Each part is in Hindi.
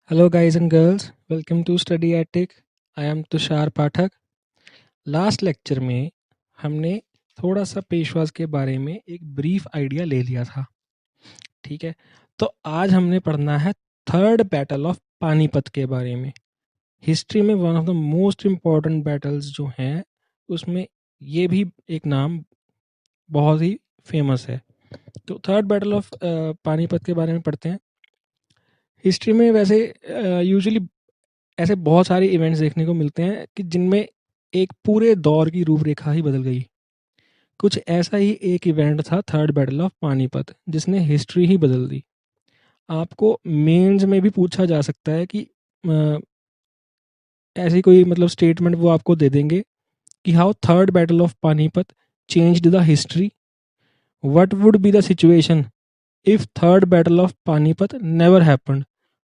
Hello, guys and girls. Welcome to Study Attic. I am Tushar Pathak. Last lecture में हमने थोड़ा सा पेशवाज के बारे में एक ब्रीफ आइडिया ले लिया था. ठीक है, तो आज हमने पढ़ना है थर्ड बैटल ऑफ पानीपत के बारे में. हिस्ट्री में one of the most important battles जो हैं उसमें ये भी एक नाम बहुत ही फेमस है. तो थर्ड बैटल ऑफ पानीपत के बारे में पढ़ते हैं. हिस्ट्री में वैसे यूजुअली ऐसे बहुत सारे इवेंट्स देखने को मिलते हैं कि जिनमें एक पूरे दौर की रूपरेखा ही बदल गई. कुछ ऐसा ही एक इवेंट था थर्ड बैटल ऑफ पानीपत, जिसने हिस्ट्री ही बदल दी. आपको मेंस में भी पूछा जा सकता है कि ऐसी कोई मतलब स्टेटमेंट वो आपको दे देंगे कि how third battle of Panipat changed the history. What would be the situation if third battle of Panipat never happened.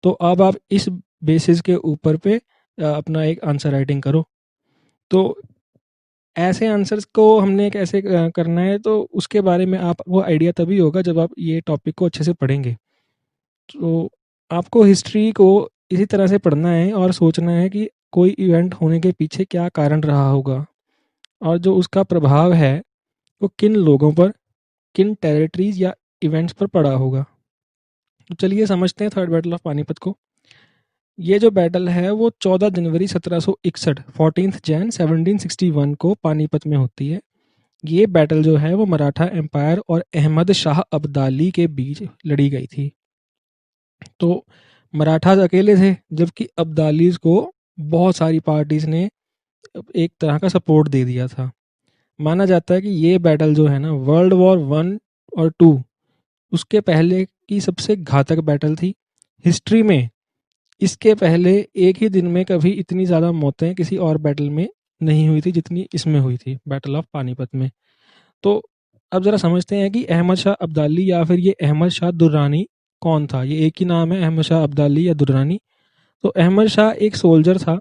तो अब आप इस बेसिस के ऊपर पे अपना एक आंसर राइटिंग करो. तो ऐसे आंसर्स को हमने कैसे करना है, तो उसके बारे में आप वो आइडिया तभी होगा जब आप ये टॉपिक को अच्छे से पढ़ेंगे. तो आपको हिस्ट्री को इसी तरह से पढ़ना है और सोचना है कि कोई इवेंट होने के पीछे क्या कारण रहा होगा और जो उसका प्रभाव है वो किन लोगों पर, किन टेरिटरीज या इवेंट्स पर पड़ा होगा. तो चलिए समझते हैं थर्ड बैटल ऑफ पानीपत को. ये जो बैटल है वो 14 जनवरी 1761 14 जैन 1761 को पानीपत में होती है. ये बैटल जो है वो मराठा एम्पायर और अहमद शाह अब्दाली के बीच लड़ी गई थी. तो मराठास अकेले थे, जबकि अब्दालीज को बहुत सारी पार्टीज ने एक तरह का सपोर्ट दे दिया था. माना जाता है कि ये बैटल जो है ना वर्ल्ड वॉर 1 और 2 उसके पहले की सबसे घातक बैटल थी हिस्ट्री में. इसके पहले एक ही दिन में कभी इतनी ज़्यादा मौतें किसी और बैटल में नहीं हुई थी जितनी इसमें हुई थी, बैटल ऑफ पानीपत में. तो अब ज़रा समझते हैं कि अहमद शाह अब्दाली या फिर ये अहमद शाह दुर्रानी कौन था. ये एक ही नाम है, अहमद शाह अब्दाली या दुर्रानी. तो अहमद शाह एक सोल्जर था.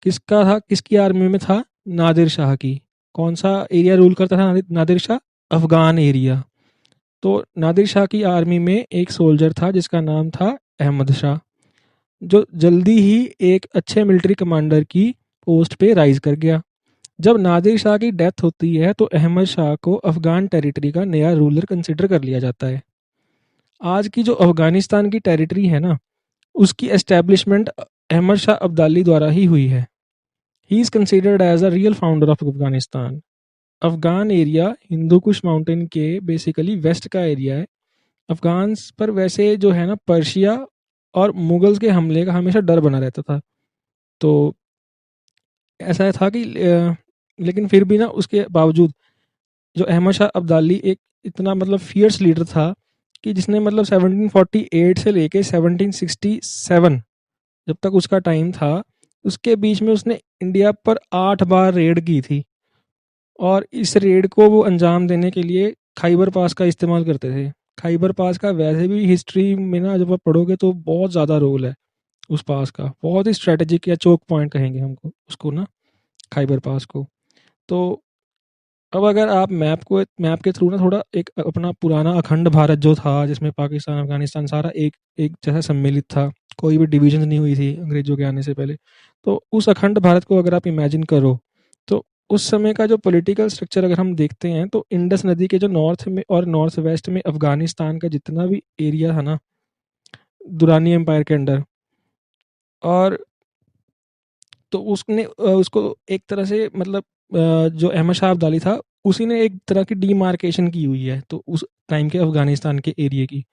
किसका था, किसकी आर्मी में था? नादिर शाह की. कौन सा एरिया रूल करता था नादिर शाह? अफगान एरिया. तो नादिर शाह की आर्मी में एक सोल्जर था जिसका नाम था अहमद शाह, जो जल्दी ही एक अच्छे मिलिट्री कमांडर की पोस्ट पे राइज कर गया. जब नादिर शाह की डेथ होती है तो अहमद शाह को अफगान टेरिटरी का नया रूलर कंसिडर कर लिया जाता है. आज की जो अफगानिस्तान की टेरिटरी है ना, उसकी एस्टेब्लिशमेंट अहमद शाह अब्दाली द्वारा ही हुई है. He is considered as a real founder of Afghanistan. Afghan area Hindu Kush mountain के बेसिकली वेस्ट का एरिया है. अफगान्स पर वैसे जो है ना पर्शिया और मुगल्स के हमले का हमेशा डर बना रहता था. तो ऐसा था कि लेकिन फिर भी ना उसके बावजूद जो अहमद शाह अब्दाली एक इतना मतलब फियर्स लीडर था कि जिसने मतलब 1748 से लेके 1767 जब तक उसका टाइम था उसके बीच में उसने इंडिया पर 8 बार रेड की थी. और इस रेड को वो अंजाम देने के लिए खाइबर पास का इस्तेमाल करते थे. खाइबर पास का वैसे भी हिस्ट्री में ना जब आप पढ़ोगे तो बहुत ज़्यादा रोल है उस पास का. बहुत ही स्ट्रेटेजिक या चोक पॉइंट कहेंगे हमको उसको ना, खाइबर पास को. तो अब अगर आप मैप के थ्रू ना थोड़ा एक अपना पुराना अखंड भारत जो था जिसमें पाकिस्तान अफगानिस्तान सारा एक एक जैसा सम्मिलित था, कोई भी डिवीजन नहीं हुई थी अंग्रेजों के आने से पहले. तो उस अखंड भारत को अगर आप इमेजिन करो तो उस समय का जो पॉलिटिकल स्ट्रक्चर अगर हम देखते हैं तो इंडस नदी के जो नॉर्थ में और नॉर्थ वेस्ट में अफगानिस्तान का जितना भी एरिया था ना दुरानी एम्पायर के अंडर, और तो उसने उसको एक तरह से मतलब जो अहमद शाह अब्दाली था उसी ने एक तरह की डीमार्केशन की हुई है तो उस टाइम के अफगानिस्तान के एरिया की.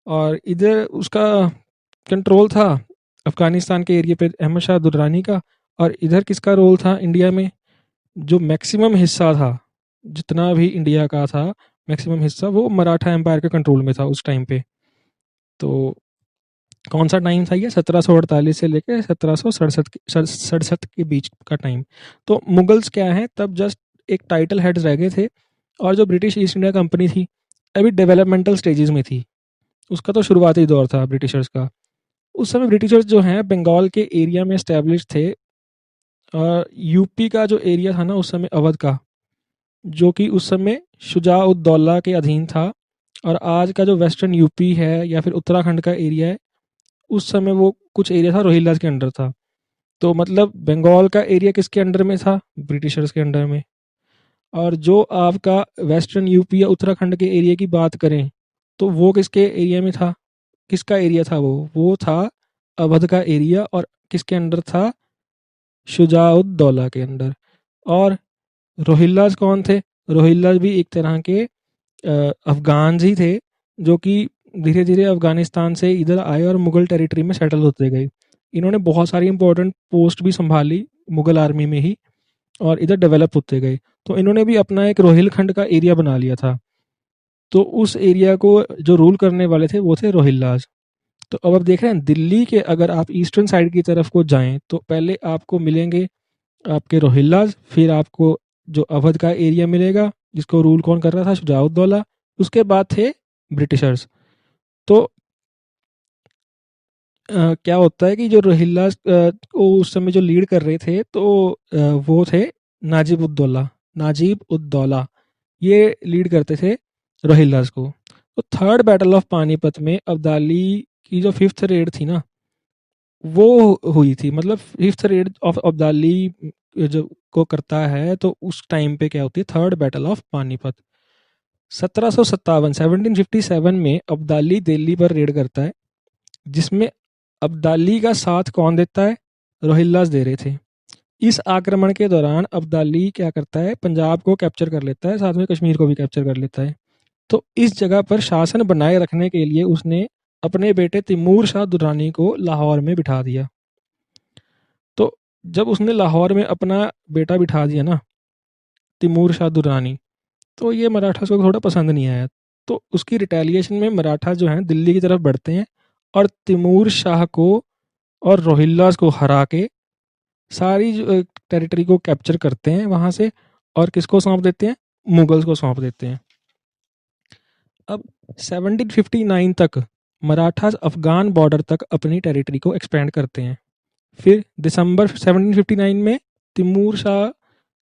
और इधर उसका कंट्रोल था अफगानिस्तान के एरिया पे अहमद शाह दुर्रानी का, और इधर किसका रोल था इंडिया में? जो मैक्सिमम हिस्सा था, जितना भी इंडिया का था मैक्सिमम हिस्सा वो मराठा एम्पायर के कंट्रोल में था उस टाइम पे. तो कौन सा टाइम था ये? 1748 से लेकर 1767 के बीच का टाइम. तो मुगल्स क्या है तब जस्ट एक टाइटल हेड्स रह गए थे, और जो ब्रिटिश ईस्ट इंडिया कंपनी थी अभी डेवलपमेंटल स्टेजेस में थी. उसका तो शुरुआती दौर था ब्रिटिशर्स का. उस समय ब्रिटिशर्स जो हैं बंगाल के एरिया में इस्टेब्लिश थे. और यूपी का जो एरिया था ना उस समय अवध का, जो कि उस समय शुजा उद दौला के अधीन था. और आज का जो वेस्टर्न यूपी है या फिर उत्तराखंड का एरिया है उस समय वो कुछ एरिया था रोहिल्लास के अंडर था। तो मतलब बंगाल का एरिया किसके अंडर में था? ब्रिटिशर्स के अंडर में। और जो आपका वेस्टर्न यूपी या उत्तराखंड के एरिया की बात करें, तो वो किसके एरिया में था? किसका एरिया था वो था अवध का एरिया। और किसके अंडर था? शुजाउद्दौला के अंडर। और रोहिल्लास कौन थे? रोहिल्लास भी एक तरह के अफगान ही थे, जो कि धीरे धीरे अफगानिस्तान से इधर आए और मुगल टेरिटरी में सेटल होते गए। इन्होंने बहुत सारी इंपॉर्टेंट पोस्ट भी संभाली मुगल आर्मी में ही, और इधर डेवलप होते गए। तो इन्होंने भी अपना एक रोहिलखंड का एरिया बना लिया था। तो उस एरिया को जो रूल करने वाले थे वो थे रोहिल्लास। तो अब आप देख रहे हैं दिल्ली के, अगर आप ईस्टर्न साइड की तरफ को जाएं तो पहले आपको मिलेंगे आपके रोहिल्लास, फिर आपको जो अवध का एरिया मिलेगा जिसको रूल कौन कर रहा था? शुजाउद्दौला। उसके बाद थे ब्रिटिशर्स। तो क्या होता है कि जो रोहिल्लास को उस समय जो लीड कर रहे थे, तो वो थे नाजिब उद्दौला। नाजिब उद्दौला ये लीड करते थे रोहिल्लास को। तो थर्ड बैटल ऑफ पानीपत में अब्दाली की जो फिफ्थ रेड थी ना, वो हुई थी। मतलब फिफ्थ रेड ऑफ अब्दाली जो को करता है, तो उस टाइम पे क्या होती है? थर्ड बैटल ऑफ पानीपत 1757 में अब्दाली दिल्ली पर रेड करता है, जिसमें अब्दाली का साथ कौन देता है? रोहिल्लास दे रहे थे। इस आक्रमण के दौरान अब्दाली क्या करता है? पंजाब को कैप्चर कर लेता है, साथ में कश्मीर को भी कैप्चर कर लेता है। तो इस जगह पर शासन बनाए रखने के लिए उसने अपने बेटे तिमूर शाह दुर्रानी को लाहौर में बिठा दिया। तो जब उसने लाहौर में अपना बेटा बिठा दिया ना, तिमूर शाह दुर्रानी, तो ये मराठा को थोड़ा पसंद नहीं आया। तो उसकी रिटेलिएशन में मराठा जो हैं दिल्ली की तरफ बढ़ते हैं, और तिमूर शाह को और रोहिल्लास को हरा के सारी टेरिटरी को कैप्चर करते हैं वहाँ से, और किसको सौंप देते हैं? मुगल्स को सौंप देते हैं। अब 1759 तक मराठास अफगान बॉर्डर तक अपनी टेरिटरी को एक्सपेंड करते हैं। फिर दिसंबर 1759 में तिमूर शाह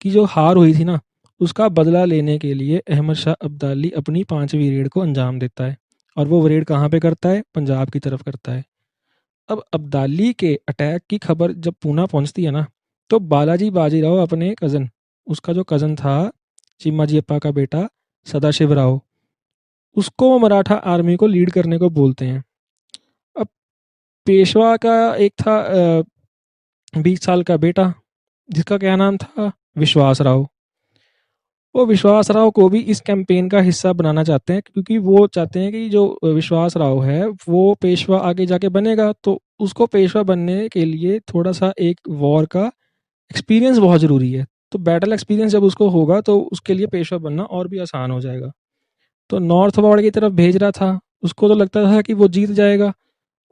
की जो हार हुई थी ना, उसका बदला लेने के लिए अहमद शाह अब्दाली अपनी पांचवी रेड को अंजाम देता है। और वो रेड कहाँ पे करता है? पंजाब की तरफ करता है। अब अब्दाली के अटैक की खबर जब पूना पहुंचती है ना, तो बालाजी बाजीराव अपने कज़न, उसका जो कज़न था चिम्माजी अप्पा का बेटा सदाशिव राव, उसको मराठा आर्मी को लीड करने को बोलते हैं। अब पेशवा का एक था 20 साल का बेटा, जिसका क्या नाम था? विश्वास राव। वो विश्वास राव को भी इस कैंपेन का हिस्सा बनाना चाहते हैं, क्योंकि वो चाहते हैं कि जो विश्वास राव है वो पेशवा आगे जाके बनेगा, तो उसको पेशवा बनने के लिए थोड़ा सा एक वॉर का एक्सपीरियंस बहुत ज़रूरी है। तो बैटल एक्सपीरियंस जब उसको होगा तो उसके लिए पेशवा बनना और भी आसान हो जाएगा। तो नॉर्थ वार्ड की तरफ भेज रहा था। उसको तो लगता था कि वो जीत जाएगा,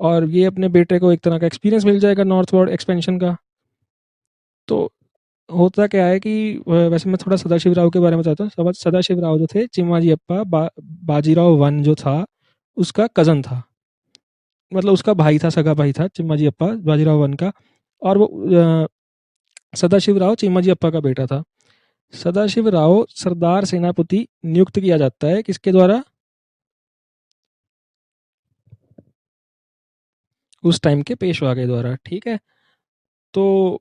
और ये अपने बेटे को एक तरह का एक्सपीरियंस मिल जाएगा नॉर्थ वार्ड एक्सपेंशन का। तो होता क्या है कि वैसे मैं थोड़ा सदाशिव राव के बारे में बताता हूँ। सदाशिव राव जो थे चिम्माजी अप्पा बाजीराव वन जो था उसका कज़न था। मतलब उसका भाई था, सगा भाई था चिम्माजी अप्पा बाजीराव वन का। और वो सदाशिव राव चिम्माजी अप्पा का बेटा था। सदाशिव राव सरदार सेनापति नियुक्त किया जाता है किसके द्वारा? उस टाइम के पेशवा के द्वारा। ठीक है। तो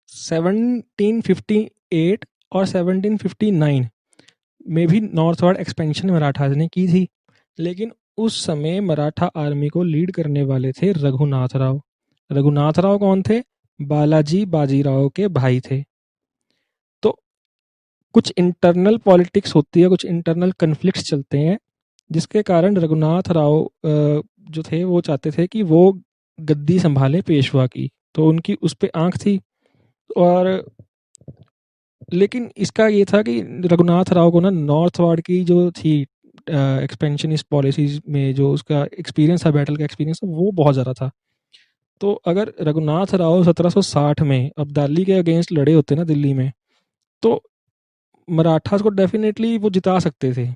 1758 और 1759 में भी नॉर्थवर्ड एक्सपेंशन मराठास ने की थी, लेकिन उस समय मराठा आर्मी को लीड करने वाले थे रघुनाथ राव। रघुनाथ राव कौन थे? बालाजी बाजीराव के भाई थे। तो कुछ इंटरनल पॉलिटिक्स होती है, कुछ इंटरनल कन्फ्लिक्ट्स चलते हैं, जिसके कारण रघुनाथ राव जो थे वो चाहते थे कि वो गद्दी संभाले पेशवा की। तो उनकी उस पर आंख थी। और लेकिन इसका ये था कि रघुनाथ राव को ना नॉर्थ वार्ड की जो थी एक्सपेंशनिस्ट पॉलिसीज में जो उसका एक्सपीरियंस था, बैटल का एक्सपीरियंस था, वो बहुत ज़्यादा था। तो अगर रघुनाथ राव 1760 में अब्दाली के अगेंस्ट लड़े होते ना दिल्ली में, तो मराठास को डेफिनेटली वो जिता सकते थे।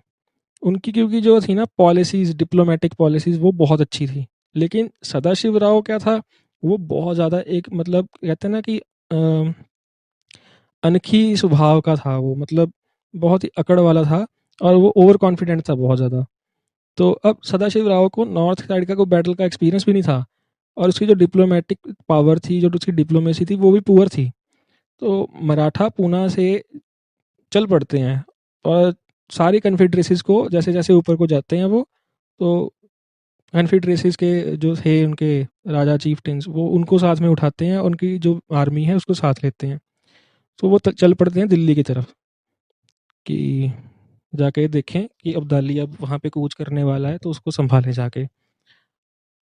उनकी क्योंकि जो थी ना पॉलिसीज, डिप्लोमेटिक पॉलिसीज, वो बहुत अच्छी थी। लेकिन सदाशिव राव क्या था? वो बहुत ज़्यादा एक, मतलब कहते हैं ना कि अनखी स्वभाव का था वो। मतलब बहुत ही अकड़ वाला था, और वो ओवर कॉन्फिडेंट था बहुत ज़्यादा। तो अब सदाशिव राव को नॉर्थ साइड का कोई बैटल का एक्सपीरियंस भी नहीं था। और उसकी जो डिप्लोमेटिक पावर थी, जो उसकी डिप्लोमेसी थी, वो भी पुअर थी। तो मराठा पूना से चल पड़ते हैं और सारी कन्फेडरेसीज को जैसे जैसे ऊपर को जाते हैं वो, तो कन्फेडरेसीज के जो थे उनके राजा चीफ्टेंस, वो उनको साथ में उठाते हैं, उनकी जो आर्मी है उसको साथ लेते हैं। तो वो चल पड़ते हैं दिल्ली की तरफ कि जाके देखें कि अब्दाली अब वहाँ पे कूच करने वाला है, तो उसको संभालें जाके।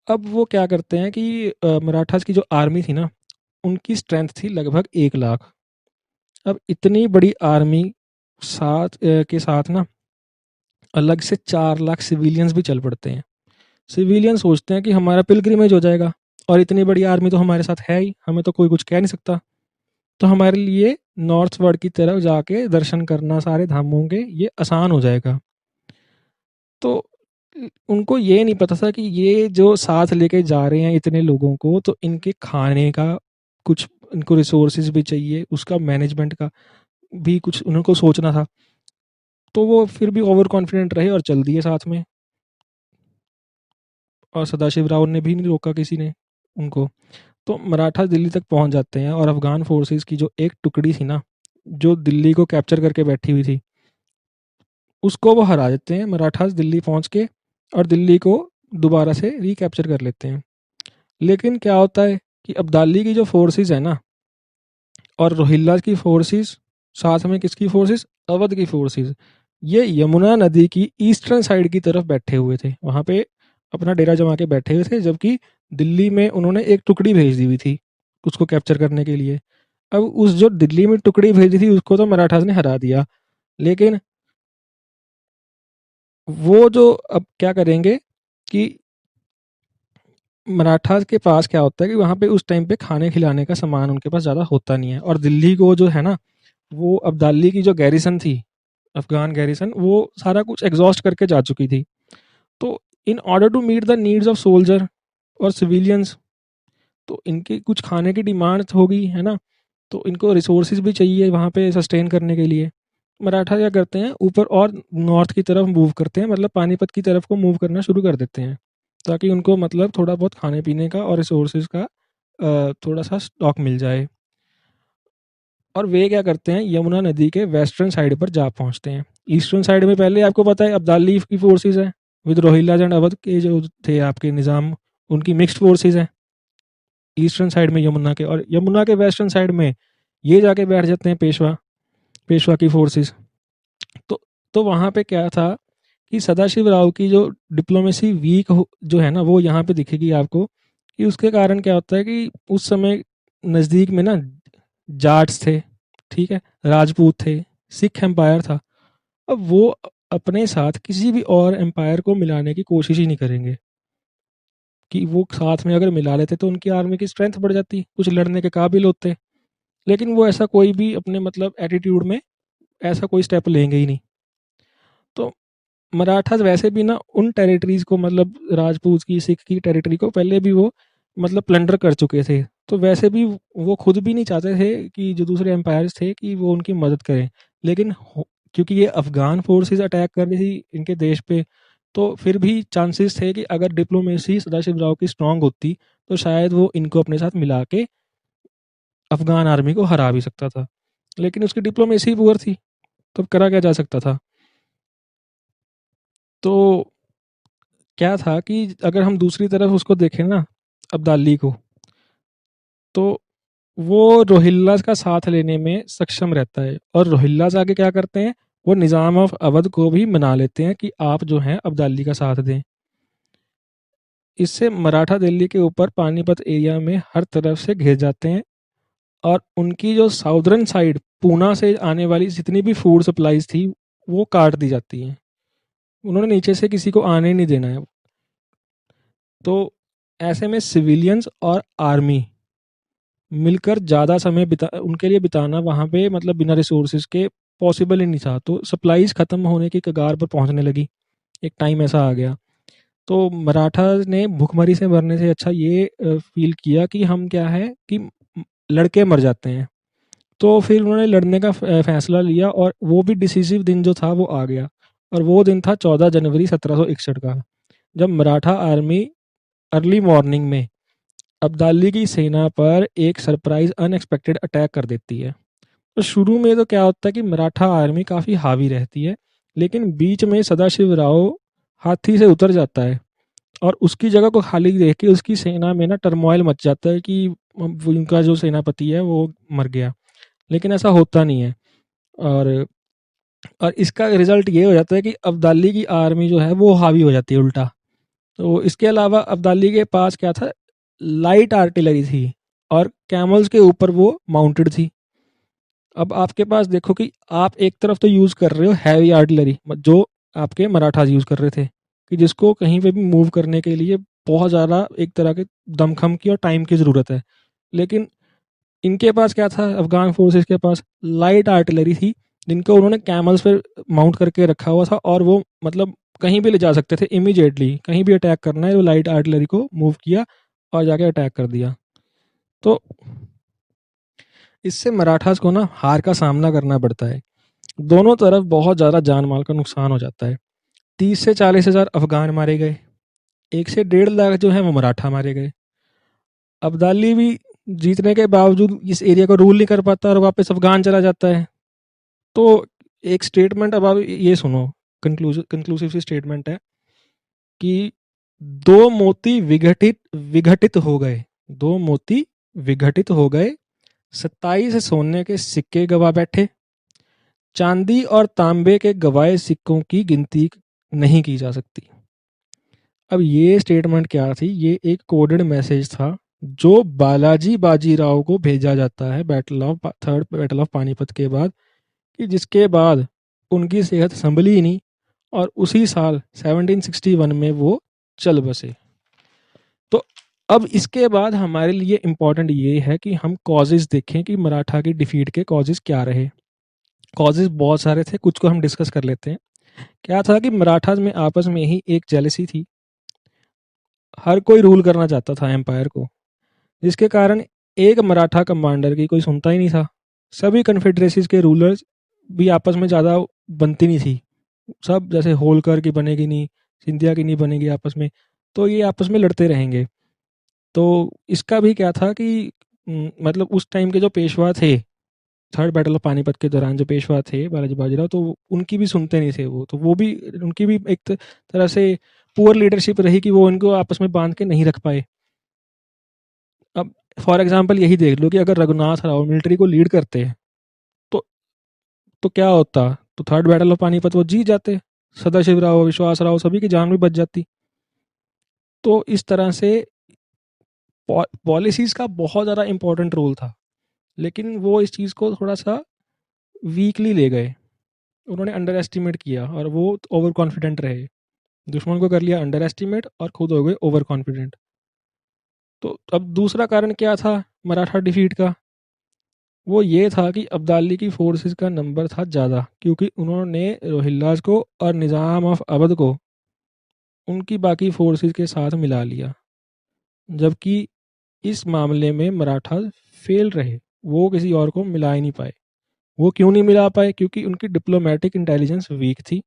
अब वो क्या करते हैं कि मराठास की जो आर्मी थी ना, उनकी स्ट्रेंथ थी लगभग 1 लाख। अब इतनी बड़ी आर्मी के साथ ना अलग से 4 लाख सिविलियंस भी चल पड़ते हैं। सिविलियन सोचते हैं कि हमारा पिलग्रिमेज हो जाएगा, और इतनी बड़ी आर्मी तो हमारे साथ है ही, हमें तो कोई कुछ कह नहीं सकता, तो हमारे लिए नॉर्थ वर्ड की तरफ जाके दर्शन करना सारे धामों के ये आसान हो जाएगा। तो उनको ये नहीं पता था कि ये जो साथ लेके जा रहे हैं इतने लोगों को, तो इनके खाने का कुछ, इनको रिसोर्सेज भी चाहिए, उसका मैनेजमेंट का भी कुछ उनको सोचना था। तो वो फिर भी ओवर कॉन्फिडेंट रहे और चल दिए साथ में, और सदाशिव राव ने भी नहीं रोका किसी ने उनको। तो मराठा दिल्ली तक पहुंच जाते हैं, और अफगान फोर्सेस की जो एक टुकड़ी थी ना, जो दिल्ली को कैप्चर करके बैठी हुई थी, उसको वो हरा देते हैं मराठास दिल्ली पहुंच के, और दिल्ली को दोबारा से रिकैप्चर कर लेते हैं। लेकिन क्या होता है कि अब्दाली की जो फोर्सेस है ना, और रोहिल्ला की फोर्सेस, साथ में किसकी फोर्सेस, अवध की फोर्सेस, ये यमुना नदी की ईस्टर्न साइड की तरफ बैठे हुए थे, वहाँ पे अपना डेरा जमा के बैठे हुए थे, जबकि दिल्ली में उन्होंने एक टुकड़ी भेज दी हुई थी उसको कैप्चर करने के लिए। अब उस जो दिल्ली में टुकड़ी भेजी थी उसको तो मराठास ने हरा दिया, लेकिन वो जो अब क्या करेंगे कि मराठास के पास क्या होता है कि वहाँ पे उस टाइम पे खाने खिलाने का सामान उनके पास ज़्यादा होता नहीं है, और दिल्ली को जो है ना, वो अब्दाली की जो गैरिसन थी, अफगान गैरिसन, वो सारा कुछ एग्जॉस्ट करके जा चुकी थी। तो in order to meet the needs of soldier और सिविलियंस, तो इनकी कुछ खाने की डिमांड होगी, है ना, तो इनको रिसोर्सेज भी चाहिए वहाँ पे सस्टेन करने के लिए। मराठा क्या करते हैं, ऊपर और नॉर्थ की तरफ मूव करते हैं, मतलब पानीपत की तरफ को मूव करना शुरू कर देते हैं, ताकि उनको मतलब थोड़ा बहुत खाने पीने का और रिसोर्सेज का थोड़ा सा स्टॉक मिल जाए। और वे क्या करते हैं, यमुना नदी के वेस्टर्न साइड पर जा पहुंचते हैं। ईस्टर्न साइड में पहले आपको पता है अब्दाली की फोर्सेज है, विद रोहिल्ला एंड अवध के जो थे आपके निज़ाम, उनकी मिक्स्ड फोर्सेज है ईस्टर्न साइड में यमुना के, और यमुना के वेस्टर्न साइड में ये जाके बैठ जाते हैं पेशवा, पेशवा की फोर्सेस। तो तो वहाँ पे क्या था कि सदाशिव राव की जो डिप्लोमेसी वीक जो है ना, वो यहाँ पे दिखेगी आपको, कि उसके कारण क्या होता है कि उस समय नज़दीक में ना जाट्स थे, ठीक है, राजपूत थे, सिख एम्पायर था। अब वो अपने साथ किसी भी और एम्पायर को मिलाने की कोशिश ही नहीं करेंगे, कि वो साथ में अगर मिला लेते तो उनकी आर्मी की स्ट्रेंथ बढ़ जाती, कुछ लड़ने के काबिल होते। लेकिन वो ऐसा कोई भी अपने मतलब एटीट्यूड में ऐसा कोई स्टेप लेंगे ही नहीं। तो मराठास वैसे भी ना उन टेरिटरीज को, मतलब राजपूत की, सिख की टेरिटरी को पहले भी वो मतलब प्लंडर कर चुके थे, तो वैसे भी वो खुद भी नहीं चाहते थे कि जो दूसरे एम्पायर्स थे कि वो उनकी मदद करें। लेकिन क्योंकि ये अफगान फोर्सेस अटैक कर रही थी इनके देश पे, तो फिर भी चांसेस थे कि अगर डिप्लोमेसी सदाशिव राव की स्ट्रांग होती, तो शायद वो इनको अपने साथ मिला के अफगान आर्मी को हरा भी सकता था। लेकिन उसकी डिप्लोमेसी पुअर थी, तो करा क्या जा सकता था। तो क्या था कि अगर हम दूसरी तरफ उसको देखें ना, अब्दाली को, तो वो रोहिल्लास का साथ लेने में सक्षम रहता है, और रोहिल्लास आगे क्या करते हैं, वो निज़ाम ऑफ अवध को भी मना लेते हैं कि आप जो हैं अब्दाली का साथ दें। इससे मराठा दिल्ली के ऊपर पानीपत एरिया में हर तरफ से घिर जाते हैं, और उनकी जो साउदर्न साइड पूना से आने वाली जितनी भी फूड सप्लाईज थी, वो काट दी जाती हैं। उन्होंने नीचे से किसी को आने नहीं देना है। तो ऐसे में सिविलियंस और आर्मी मिलकर ज़्यादा समय उनके लिए बिताना वहाँ पे मतलब बिना रिसोर्सेज के पॉसिबल ही नहीं था। तो सप्लाईज ख़त्म होने की कगार पर पहुँचने लगी, एक टाइम ऐसा आ गया। तो मराठा ने भुखमरी से मरने से अच्छा ये फील किया कि हम क्या है कि लड़के मर जाते हैं। तो फिर उन्होंने लड़ने का फैसला लिया, और वो भी डिसीसिव दिन जो था वो आ गया, और वो दिन था 14 जनवरी 1761 का, जब मराठा आर्मी अर्ली मॉर्निंग में अब्दाली की सेना पर एक सरप्राइज अनएक्सपेक्टेड अटैक कर देती है। तो शुरू में तो क्या होता है कि मराठा आर्मी काफ़ी हावी रहती है, लेकिन बीच में सदाशिव राव हाथी से उतर जाता है और उसकी जगह को खाली देख के उसकी सेना में ना टर्मोइल मच जाता है कि उनका जो सेनापति है वो मर गया। लेकिन ऐसा होता नहीं है। और और इसका रिजल्ट ये हो जाता है कि अब्दाली की आर्मी जो है वो हावी हो जाती है उल्टा। तो इसके अलावा अब्दाली के पास क्या था, लाइट आर्टिलरी थी और कैमल्स के ऊपर वो माउंटेड थी। अब आपके पास देखो कि आप एक तरफ तो यूज़ कर रहे हो हैवी आर्टिलरी जो आपके मराठास यूज़ कर रहे थे, कि जिसको कहीं पे भी मूव करने के लिए बहुत ज़्यादा एक तरह के दमखम की और टाइम की ज़रूरत है। लेकिन इनके पास क्या था, अफगान फोर्सेस के पास लाइट आर्टिलरी थी जिनको उन्होंने कैमल्स पर माउंट करके रखा हुआ था और वो मतलब कहीं भी ले जा सकते थे इमीडिएटली। कहीं भी अटैक करना है वो लाइट आर्टिलरी को मूव किया और जाके अटैक कर दिया। तो इससे मराठास को ना हार का सामना करना पड़ता है। दोनों तरफ बहुत ज़्यादा जान माल का नुकसान हो जाता है। 30 से 40 हज़ार अफगान मारे गए, 1 से 1.5 लाख जो है वो मराठा मारे गए। अब्दाली भी जीतने के बावजूद इस एरिया को रूल नहीं कर पाता और वापस अफगान चला जाता है। तो एक स्टेटमेंट अब आप ये सुनो, कंक्लूसिव सी स्टेटमेंट है कि दो मोती विघटित विघटित हो गए, दो मोती विघटित हो गए, 27 सोने के सिक्के गवा बैठे, चांदी और तांबे के गवाए सिक्कों की गिनती नहीं की जा सकती। अब ये स्टेटमेंट क्या थी, ये एक कोडेड मैसेज था जो बालाजी बाजीराव को भेजा जाता है थर्ड बैटल ऑफ पानीपत के बाद, कि जिसके बाद उनकी सेहत संभली नहीं और उसी साल 1761 में वो चल बसे। तो अब इसके बाद हमारे लिए इम्पोर्टेंट ये है कि हम कॉजेज़ देखें कि मराठा की डिफीट के कॉजेज़ क्या रहे। कॉजेज़ बहुत सारे थे, कुछ को हम डिस्कस कर लेते हैं। क्या था कि मराठास में आपस में ही एक जेलसी थी, हर कोई रूल करना चाहता था एम्पायर को, जिसके कारण एक मराठा कमांडर की कोई सुनता ही नहीं था। सभी कन्फेडरेसीज के रूलर्स भी आपस में ज़्यादा बनती नहीं थी, सब जैसे होलकर की बनेगी नहीं, सिंधिया की नहीं बनेगी आपस में, तो ये आपस में लड़ते रहेंगे। तो इसका भी क्या था कि मतलब उस टाइम के जो पेशवा थे, थर्ड बैटल ऑफ पानीपत के दौरान जो पेशवा थे बालाजी बाजीराव, तो उनकी भी सुनते नहीं थे वो, तो वो भी उनकी भी एक तरह से पुअर लीडरशिप रही कि वो उनको आपस में बांध के नहीं रख पाए। अब फॉर एग्जांपल यही देख लो कि अगर रघुनाथ राव मिलिट्री को लीड करते हैं तो क्या होता, तो थर्ड बैटल ऑफ पानीपत वो जीत जाते, सदाशिव राव विश्वास राव सभी की जान भी बच जाती। तो इस तरह से पॉलिसीज का बहुत ज़्यादा इंपॉर्टेंट रोल था, लेकिन वो इस चीज़ को थोड़ा सा वीकली ले गए, उन्होंने अंडर एस्टिमेट किया और वो ओवर कॉन्फिडेंट रहे। दुश्मन को कर लिया अंडर एस्टिमेट और खुद हो गए ओवर कॉन्फिडेंट। तो अब दूसरा कारण क्या था मराठा डिफीट का, वो ये था कि अब्दाली की फोर्सेस का नंबर था ज़्यादा, क्योंकि उन्होंने रोहिल्लास को और निज़ाम ऑफ अवध को उनकी बाकी फोर्सेस के साथ मिला लिया, जबकि इस मामले में मराठा फेल रहे, वो किसी और को मिला ही नहीं पाए। वो क्यों नहीं मिला पाए, क्योंकि उनकी डिप्लोमेटिक इंटेलिजेंस वीक थी।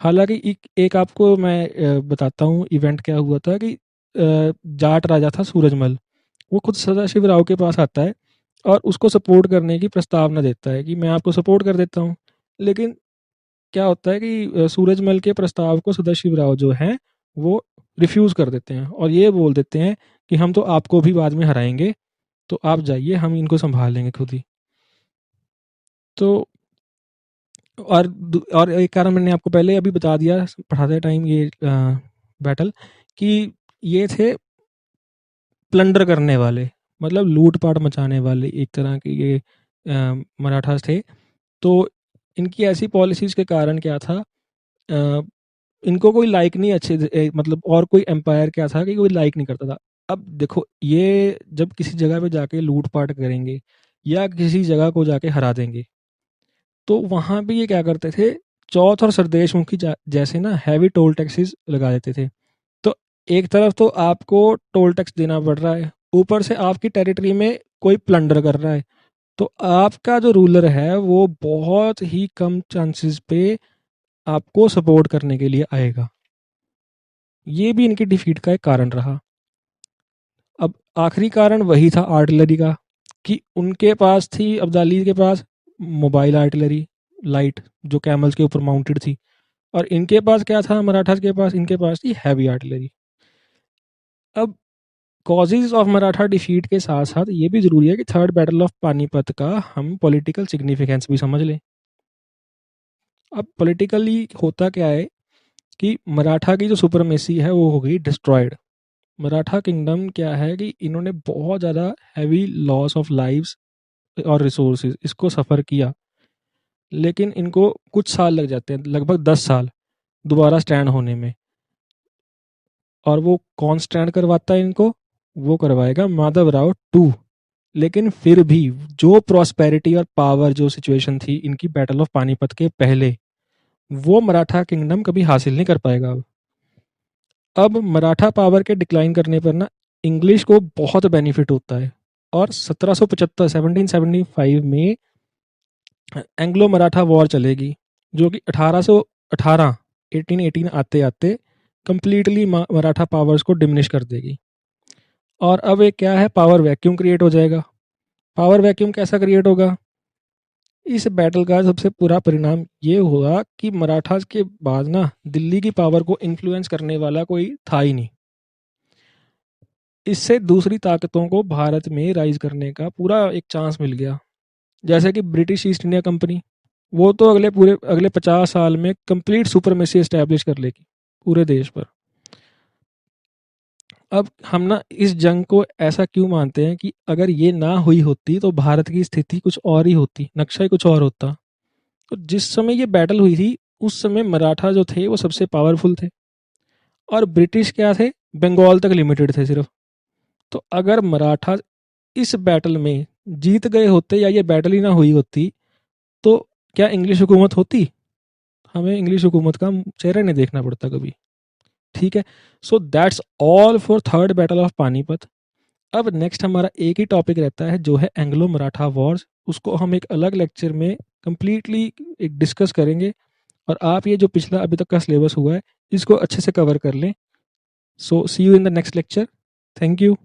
हालांकि एक आपको मैं बताता हूँ इवेंट क्या हुआ था कि जाट राजा था सूरजमल, वो खुद सदाशिव राव के पास आता है और उसको सपोर्ट करने की प्रस्तावना देता है कि मैं आपको सपोर्ट कर देता हूँ। लेकिन क्या होता है कि सूरजमल के प्रस्ताव को सदाशिव राव जो हैं वो रिफ्यूज़ कर देते हैं और ये बोल देते हैं कि हम तो आपको भी बाद में हराएंगे, तो आप जाइए, हम इनको संभाल लेंगे खुद ही। तो और एक कारण मैंने आपको पहले अभी बता दिया पढ़ाते टाइम ये बैटल, कि ये थे प्लंडर करने वाले, मतलब लूट पाट मचाने वाले एक तरह के ये मराठास थे। तो इनकी ऐसी पॉलिसीज़ के कारण क्या था, अ, इनको कोई लाइक नहीं मतलब और कोई एम्पायर क्या था कि कोई लाइक नहीं करता था। अब देखो ये जब किसी जगह पे जाके लूट पाट करेंगे या किसी जगह को जाके हरा देंगे, तो वहाँ पे ये क्या करते थे, चौथ और सरदेश मुखी जैसे ना हैवी टोल टैक्सेस लगा देते थे। तो एक तरफ तो आपको टोल टैक्स देना पड़ रहा है, ऊपर से आपकी टेरिटरी में कोई प्लंडर कर रहा है, तो आपका जो रूलर है वो बहुत ही कम चांसेस पे आपको सपोर्ट करने के लिए आएगा। ये भी इनकी डिफीट का एक कारण रहा। अब आखिरी कारण वही था आर्टिलरी का, कि उनके पास थी, अब्दाली के पास मोबाइल आर्टिलरी लाइट जो कैमल्स के ऊपर माउंटेड थी, और इनके पास क्या था, मराठास के पास, इनके पास थी हैवी आर्टिलरी। अब कॉजेज ऑफ मराठा डिफीट के साथ साथ ये भी ज़रूरी है कि थर्ड बैटल ऑफ पानीपत का हम पॉलिटिकल सिग्निफिकेंस भी समझ लें। अब पॉलिटिकली होता क्या है कि मराठा की जो सुपरमेसी है वो हो गई डिस्ट्रॉयड। मराठा किंगडम क्या है कि इन्होंने बहुत ज़्यादा हैवी लॉस ऑफ लाइव्स और रिसोर्सेज इसको सफ़र किया, लेकिन इनको कुछ साल लग जाते हैं, लगभग 10 साल दोबारा स्टैंड होने में। और वो कौन स्टैंड करवाता है इनको, वो करवाएगा माधवराव टू। लेकिन फिर भी जो प्रॉस्पेरिटी और पावर जो सिचुएशन थी इनकी बैटल ऑफ पानीपत के पहले, वो मराठा किंगडम कभी हासिल नहीं कर पाएगा। अब मराठा पावर के डिक्लाइन करने पर ना इंग्लिश को बहुत बेनिफिट होता है, और 1775 1775 में एंग्लो मराठा वॉर चलेगी, जो कि 1818 1818 आते आते कंप्लीटली मराठा पावर्स को डिमिनिश कर देगी। और अब एक क्या है, पावर वैक्यूम क्रिएट हो जाएगा। पावर वैक्यूम कैसा क्रिएट होगा, इस बैटल का सबसे बुरा परिणाम ये हुआ कि मराठास के बाद ना दिल्ली की पावर को इन्फ्लुएंस करने वाला कोई था ही नहीं। इससे दूसरी ताकतों को भारत में राइज करने का पूरा एक चांस मिल गया, जैसे कि ब्रिटिश ईस्ट इंडिया कंपनी, वो तो अगले 50 साल में कंप्लीट सुपरमेसी एस्टेब्लिश कर लेगी पूरे देश पर। अब हम ना इस जंग को ऐसा क्यों मानते हैं कि अगर ये ना हुई होती तो भारत की स्थिति कुछ और ही होती, नक्शा ही कुछ और होता। तो जिस समय ये बैटल हुई थी उस समय मराठा जो थे वो सबसे पावरफुल थे, और ब्रिटिश क्या थे, बंगाल तक लिमिटेड थे सिर्फ। तो अगर मराठा इस बैटल में जीत गए होते या ये बैटल ही ना हुई होती तो क्या इंग्लिश हुकूमत होती, हमें इंग्लिश हुकूमत का चेहरा नहीं देखना पड़ता कभी। ठीक है, so that's all for third battle of Panipat. अब नेक्स्ट हमारा एक ही टॉपिक रहता है जो है एंग्लो मराठा वॉर्स, उसको हम एक अलग लेक्चर में कंप्लीटली एक डिस्कस करेंगे, और आप ये जो पिछला अभी तक का सिलेबस हुआ है इसको अच्छे से कवर कर लें। So see you in the next lecture. Thank you.